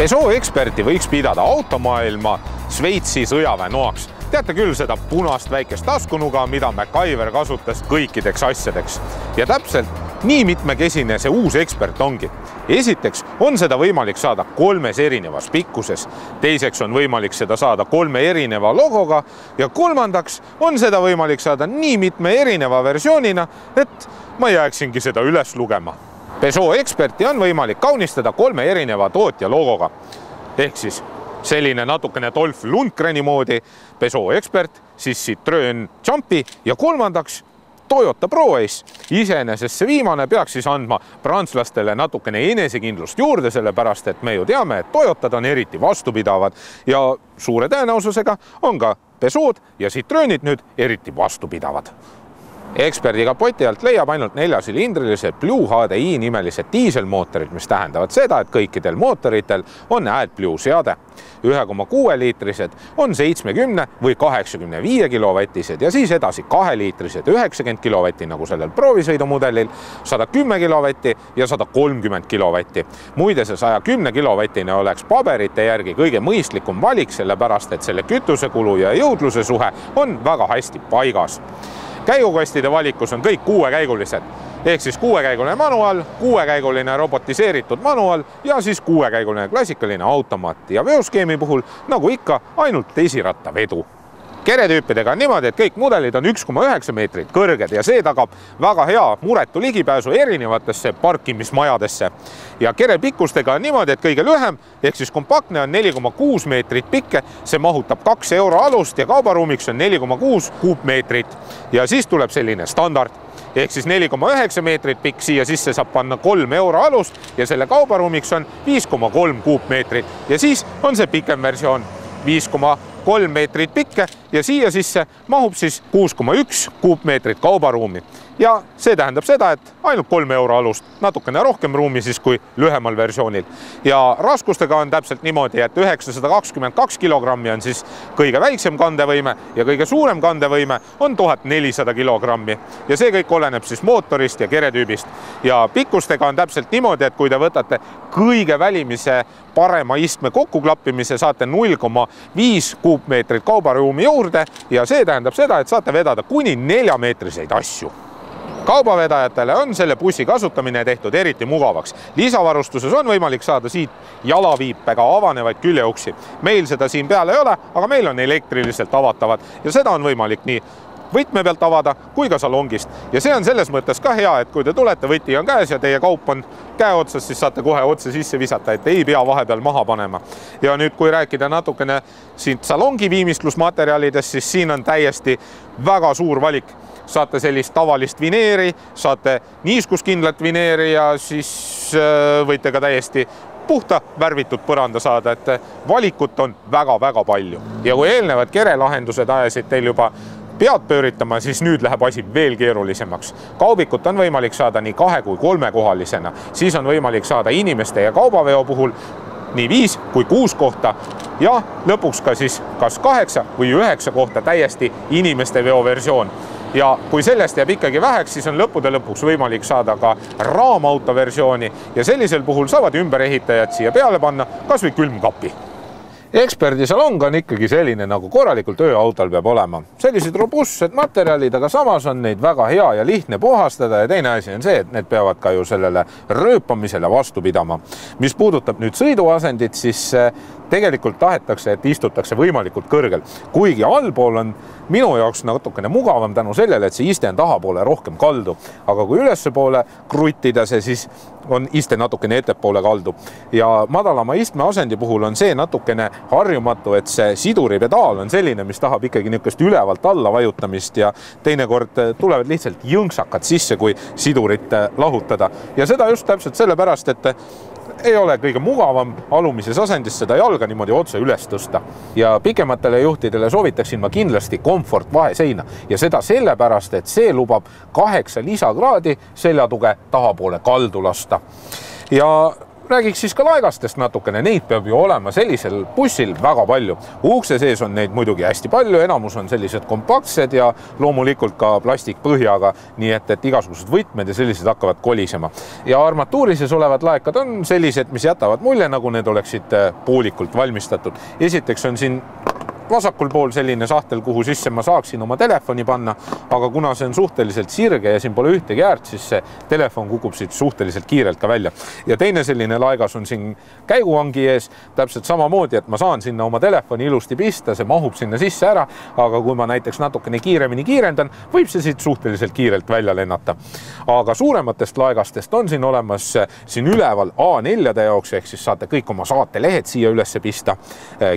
Peugeot eksperti võiks pidada automaailma Šveitsi sõjaväenoaks. Teate küll seda punast väikest taskunuga, mida MacGyver kasutas kõikideks asjadeks. Ja täpselt nii mitmekesine see uus ekspert ongi. Esiteks on seda võimalik saada 3 erinevas pikkuses, teiseks on võimalik seda saada 3 erineva logoga ja kolmandaks on seda võimalik saada nii mitme erineva versioonina, et ma jääksingi seda üles lugema. Peugeot eksperti on võimalik kaunistada 3 erineva tootja logoga. Ehk siis selline natukene Dolph Lundgreni moodi Peugeot ekspert, siis Citroen Jumpy ja kolmandaks Toyota ProAce. Iseenesest see viimane peaks siis andma prantslastele natukene enesekindlust juurde, sellepärast et me ju teame, et Toyotad on eriti vastupidavad ja suure tõenäosusega on ka Peugeot ja Citroenid nüüd eriti vastupidavad. Eksperdi kapoti alt leiab ainult 4-silindrilised Blue HDI nimelised diiselmootorid, mis tähendavad seda, et kõikidel mootoritel on AdBlue seade. 1,6 liitrised on 70 või 85 kilovatised ja siis edasi 2 liitrised 90 kilovatti nagu sellel proovisõidumudelil, 110 kilovatti ja 130 kilovatti. Muide, see 110 kilovatine oleks paberite järgi kõige mõistlikum valik, sellepärast et selle kütusekulu ja jõudluse suhe on väga hästi paigas. Käigukastide valikus on kõik 6-käigulised, ehk siis 6-käiguline manual, 6-käiguline robotiseeritud manual ja siis 6-käiguline klassikaline automaat ja veoskeemi puhul, nagu ikka, ainult esiratta vedu. Keretüüpidega on niimoodi, et kõik mudelid on 1,9 meetrit kõrged ja see tagab väga hea muretu ligipääsu erinevatesse parkimismajadesse. Ja kerepikkustega on niimoodi, et kõige lühem, ehk siis kompaktne on 4,6 meetrit pikke, see mahutab 2 euro alust ja kaubaruumiks on 4,6 kuupmeetrit. Ja siis tuleb selline standard, ehk siis 4,9 meetrit pikk, siia sisse saab panna 3 euro alust ja selle kaubaruumiks on 5,3 kuupmeetrit. Ja siis on see pikem versioon 5,3 meetrit pikke ja siia sisse mahub siis 6,1 kuupmeetrit kaubaruumi. Ja see tähendab seda, et ainult 3 euro alust, natukene rohkem ruumi siis kui lühemal versioonil. Ja raskustega on täpselt niimoodi, et 922 kilogrammi on siis kõige väiksem kandevõime ja kõige suurem kandevõime on 1400 kilogrammi. Ja see kõik oleneb siis mootorist ja keretüübist. Ja pikkustega on täpselt niimoodi, et kui te võtate kõige välimise parema istme kokkuklappimise, saate 0,5 kuupmeetrit kaubaruumi juurde ja see tähendab seda, et saate vedada kuni 4-meetriseid asju. Kaubavedajatele on selle bussi kasutamine tehtud eriti mugavaks. Lisavarustuses on võimalik saada siit jalaviipega avanevaid küljeuksi. Meil seda siin peal ei ole, aga meil on elektriliselt avatavad ja seda on võimalik nii võtme pealt avada kui ka salongist. Ja see on selles mõttes ka hea, et kui te tulete, võti on käes ja teie kaup on käe otsas, siis saate kohe otse sisse visata, et ei pea vahepeal maha panema. Ja nüüd, kui rääkida natukene siit salongi viimistlusmaterjalidest, siis siin on täiesti väga suur valik. Saate sellist tavalist vineeri, saate niiskuskindlat vineeri ja siis võite ka täiesti puhta värvitud põranda saada, et valikut on väga-väga palju. Ja kui eelnevad kerelahendused ajasid teil juba pead pööritama, siis nüüd läheb asi veel keerulisemaks. Kaubikut on võimalik saada nii 2 kui 3 kohalisena, siis on võimalik saada inimeste ja kaubaveo puhul nii 5 kui 6 kohta ja lõpuks ka siis kas 8 või 9 kohta täiesti inimeste veo versioon. Ja kui sellest jääb ikkagi väheks, siis on lõppude lõpuks võimalik saada ka raamauto versiooni ja sellisel puhul saavad ümberehitajad siia peale panna kas või külmkapi. Eksperdi salong on ikkagi selline, nagu korralikult ööautol peab olema. Sellised robustsed materjalid, aga samas on neid väga hea ja lihtne puhastada ja teine asi on see, et need peavad ka ju sellele rööpamisele vastu pidama. Mis puudutab nüüd sõiduasendit, siis tegelikult tahetakse, et istutakse võimalikult kõrgel. Kuigi allpool on minu jaoks natukene mugavam tänu sellele, et see iste on tahapoole rohkem kaldu. Aga kui ülespoole kruttida see, siis on iste natukene ettepoole kaldu. Ja madalama istme asendi puhul on see natukene harjumatu, et see siduripedaal on selline, mis tahab ikkagi niisugust ülevalt alla vajutamist ja teinekord tulevad lihtsalt jõnksakad sisse, kui sidurit lahutada. Ja seda just täpselt sellepärast, et ei ole kõige mugavam alumises asendis seda jalga niimoodi otse üles tõsta. Ja pikematele juhtidele soovitaksin ma kindlasti komfort vaheseina ja seda sellepärast, et see lubab 8 lisakraadi seljatuge tahapoole kaldu lasta. Ja Räägiks siis ka laegastest natukene, neid peab ju olema sellisel bussil väga palju. Ukse sees on neid muidugi hästi palju, enamus on sellised kompaktsed ja loomulikult ka plastikpõhjaga, nii et igasugused võtmed ja sellised hakkavad kolisema. Ja armatuurises olevad laekad on sellised, mis jätavad mulje, nagu need oleksid poolikult valmistatud. Esiteks on siin vasakul pool selline sahtel, kuhu sisse ma saaksin oma telefoni panna, aga kuna see on suhteliselt sirge ja siin pole ühtegi äärt, siis see telefon kukub siit suhteliselt kiirelt ka välja. Ja teine selline laegas on siin käiguangi ees, täpselt samamoodi, et ma saan sinna oma telefoni ilusti pista, see mahub sinna sisse ära, aga kui ma näiteks natukene kiiremini kiirendan, võib see siit suhteliselt kiirelt välja lennata. Aga suurematest laegastest on siin olemas siin üleval A4-de jaoks, ehk siis saate kõik oma saatelehed siia üles pista.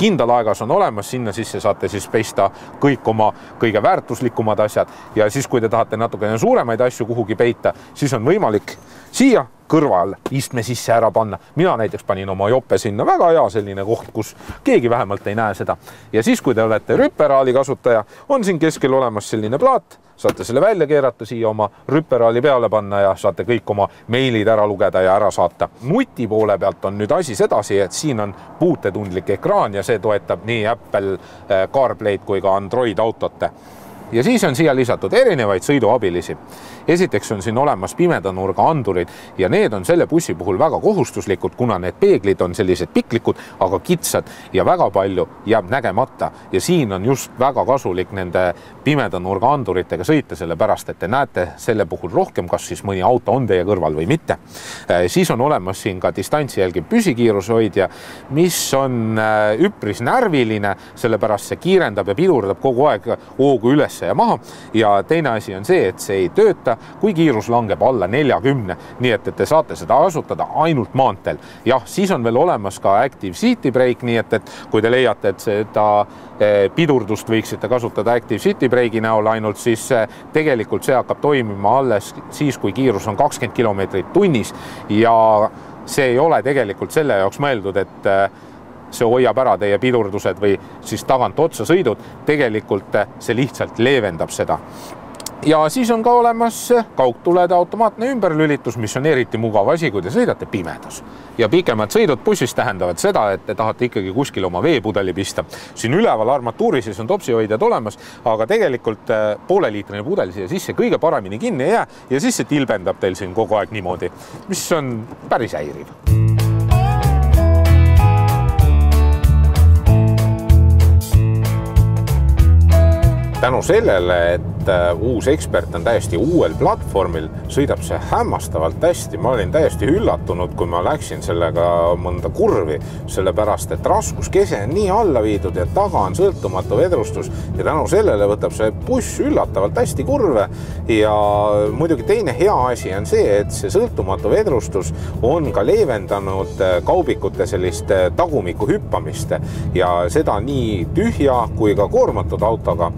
Kindalaegas on olemas, sinna sisse saate siis peista kõik oma kõige väärtuslikumad asjad ja siis, kui te tahate natukene suuremaid asju kuhugi peita, siis on võimalik siia kõrval istme sisse ära panna. Mina näiteks panin oma jope sinna, väga hea selline koht, kus keegi vähemalt ei näe seda. Ja siis, kui te olete rüperaali kasutaja, on siin keskel olemas selline plaat, saate selle välja keerata, siia oma rüperaali peale panna ja saate kõik oma meilid ära lugeda ja ära saata. Nuti poole pealt on nüüd asi sedasi, et siin on puutetundlik ekraan ja see toetab nii Apple CarPlay'd kui ka Android autote. Ja siis on siia lisatud erinevaid sõiduabilisi. Esiteks on siin olemas pimedanurga andurid ja need on selle bussi puhul väga kohustuslikud, kuna need peeglid on sellised piklikud, aga kitsad ja väga palju jääb nägemata. Ja siin on just väga kasulik nende pimedanurga anduritega sõita, sellepärast, et te näete selle puhul rohkem, kas siis mõni auto on teie kõrval või mitte. Siis on olemas siin ka distantsi jälgiv püsikiirushoidja, mis on üpris närviline, sellepärast see kiirendab ja pidurdab kogu aeg hoogu üles ja maha. Ja teine asi on see, et see ei tööta, kui kiirus langeb alla 40, nii et te saate seda kasutada ainult maanteel. Jah, siis on veel olemas ka Active City Brake, nii et kui te leiate, et seda pidurdust võiksite kasutada Active City Brake'i näol ainult, siis tegelikult see hakkab toimima alles siis, kui kiirus on 20 kilomeetrit tunnis ja see ei ole tegelikult selle jaoks mõeldud, et see hoiab ära teie pidurdused või siis tagant otsa sõidud, tegelikult see lihtsalt leevendab seda. Ja siis on ka olemas kaugtulede automaatne ümberlülitus, mis on eriti mugav asi, kui te sõidate pimedas. Ja pikemad sõidud bussis tähendavad seda, et te tahate ikkagi kuskil oma veepudeli pista. Siin üleval armatuuris on topsihoidjad olemas, aga tegelikult pooleliitrine pudel siia sisse kõige paremini kinni ei jää ja siis see tilbendab teil siin kogu aeg niimoodi, mis on päris häiriv. Tänu sellele, et uus ekspert on täiesti uuel platvormil, sõidab see hämmastavalt hästi. Ma olin täiesti üllatunud, kui ma läksin sellega mõnda kurvi, sellepärast, et raskuskese on nii alla viidud ja taga on sõltumatu vedrustus ja tänu sellele võtab see buss üllatavalt hästi kurve. Ja muidugi teine hea asi on see, et see sõltumatu vedrustus on ka leevendanud kaubikute sellist tagumiku hüppamist ja seda nii tühja kui ka koormatud autoga.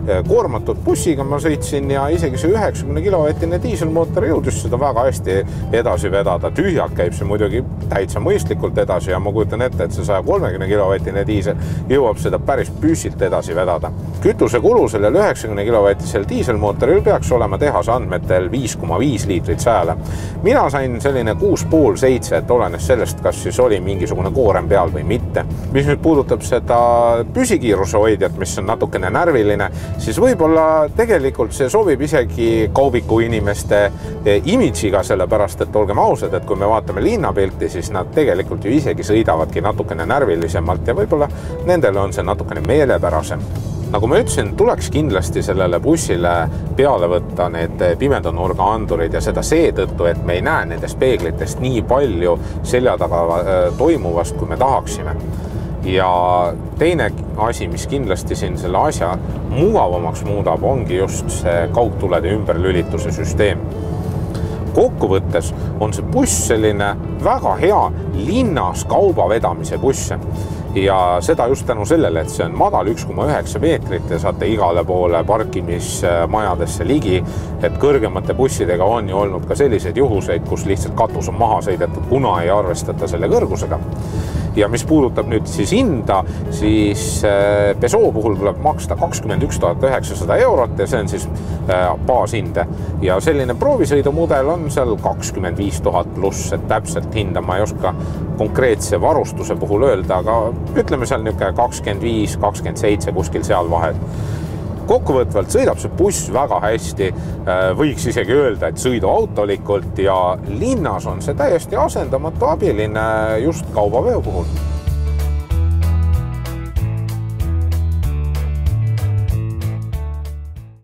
Koormatud bussiga ma sõitsin ja isegi see 90 kilovatine diiselmootor jõudis seda väga hästi edasi vedada. Tühjalt käib see muidugi täitsa mõistlikult edasi ja ma kujutan ette, et see 130 kilovatine diisel jõuab seda päris püssilt edasi vedada. Kütuse kulu sellel 90 kilovatisel diiselmootoril peaks olema tehase andmetel 5,5 liitrit sääle. Mina sain selline 6,5-7, et olenes sellest, kas siis oli mingisugune koorem peal või mitte. Mis nüüd puudutab seda püsikiiruse hoidjat, mis on natukene närviline, siis võib-olla tegelikult see sobib isegi kaubiku inimeste imidžiga, sellepärast, et olgem ausad, et kui me vaatame linnapilti, siis nad tegelikult ju isegi sõidavadki natukene närvilisemalt ja võib-olla nendele on see natukene meelepärasem. Nagu ma ütlesin, tuleks kindlasti sellele bussile peale võtta need pimedanurga andurid ja seda seetõttu, et me ei näe nendest peeglitest nii palju selja taga toimuvast, kui me tahaksime. Ja teine asi, mis kindlasti siin selle asja mugavamaks muudab, ongi just see kaugtulede ümberlülituse süsteem. Kokkuvõttes on see buss selline väga hea linnas kauba vedamise buss. Ja seda just tänu sellele, et see on madal 1,9 meetrit ja saate igale poole parkimismajadesse ligi, et kõrgemate bussidega on ju olnud ka selliseid juhuseid, kus lihtsalt katus on maha sõidetud, kuna ei arvestata selle kõrgusega. Ja mis puudutab nüüd siis hinda, siis Peugeot puhul tuleb maksta 21 900 eurot ja see on siis baashinde. Ja selline proovisõidumudel on seal 25 000 pluss, et täpselt täpset hinda ma ei oska konkreetse varustuse puhul öelda, aga ütleme seal niisugune 25, 27 kuskil seal vahel. Kokkuvõtvalt sõidab see buss väga hästi, võiks isegi öelda, et sõiduautolikult ja linnas on see täiesti asendamatu abiline just kaubaveo puhul.